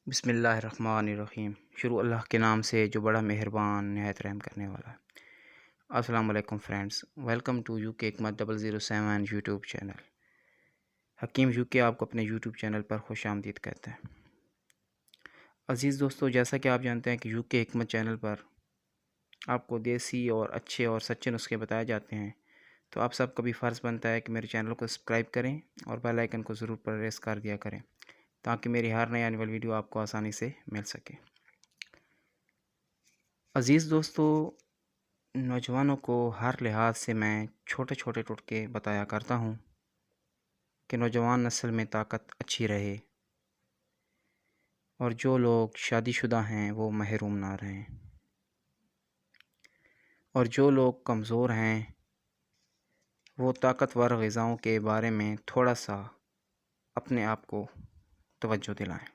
بسم اللہ الرحمن الرحیم۔ شروع اللہ کے نام سے جو بڑا مہربان نہایت رحم کرنے والا ہے۔ السلام علیکم فرینڈز، ویلکم ٹو یو کے حکمت 007 یوٹیوب چینل۔ حکیم یو کے آپ کو اپنے یوٹیوب چینل پر خوش آمدید کہتے ہیں۔ عزیز دوستو، جیسا کہ آپ جانتے ہیں کہ یو کے حکمت چینل پر آپ کو دیسی اور اچھے اور سچے نسخے بتائے جاتے ہیں، تو آپ سب کا بھی فرض بنتا ہے کہ میرے چینل کو سبسکرائب کریں اور بیل آئیکن کو ضرور پریس کر دیا کریں تاکہ میری ہر نئی آنے والی ویڈیو آپ کو آسانی سے مل سکے۔ عزیز دوستو، نوجوانوں کو ہر لحاظ سے میں چھوٹے چھوٹے ٹوٹکے بتایا کرتا ہوں کہ نوجوان نسل میں طاقت اچھی رہے اور جو لوگ شادی شدہ ہیں وہ محروم نہ رہیں، اور جو لوگ کمزور ہیں وہ طاقتور غذاؤں کے بارے میں تھوڑا سا اپنے آپ کو توجہ دلائیں۔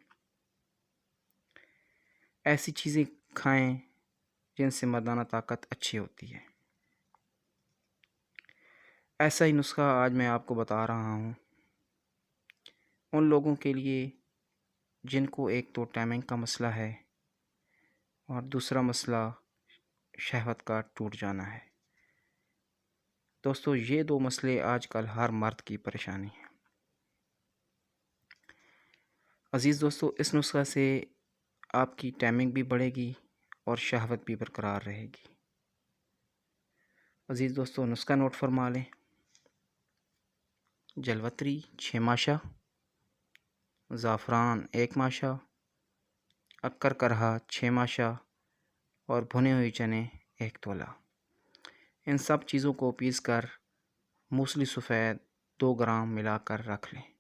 ایسی چیزیں کھائیں جن سے مردانہ طاقت اچھی ہوتی ہے۔ ایسا ہی نسخہ آج میں آپ کو بتا رہا ہوں ان لوگوں کے لیے جن کو ایک تو ٹائمنگ کا مسئلہ ہے اور دوسرا مسئلہ شہوت کا ٹوٹ جانا ہے۔ دوستو، یہ دو مسئلے آج کل ہر مرد کی پریشانی ہے۔ عزیز دوستو، اس نسخہ سے آپ کی ٹائمنگ بھی بڑھے گی اور شہوت بھی برقرار رہے گی۔ عزیز دوستو، نسخہ نوٹ فرما لیں۔ جلوتری 6 ماشا، زعفران 1 ماشا، اکر کرہا 6 ماشا اور بھنے ہوئے چنے 1 تولہ۔ ان سب چیزوں کو پیس کر موسلی سفید 2 گرام ملا کر رکھ لیں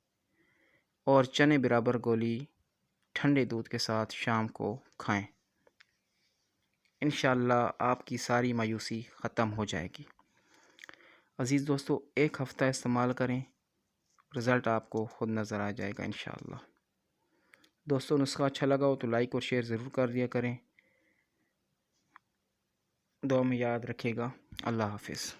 اور چنے برابر گولی ٹھنڈے دودھ کے ساتھ شام کو کھائیں۔ انشاءاللہ آپ کی ساری مایوسی ختم ہو جائے گی۔ عزیز دوستو، 1 ہفتہ استعمال کریں، رزلٹ آپ کو خود نظر آ جائے گا انشاءاللہ۔ دوستو، نسخہ اچھا لگا ہو تو لائک اور شیئر ضرور کر دیا کریں۔ دعا میں یاد رکھیے گا۔ اللہ حافظ۔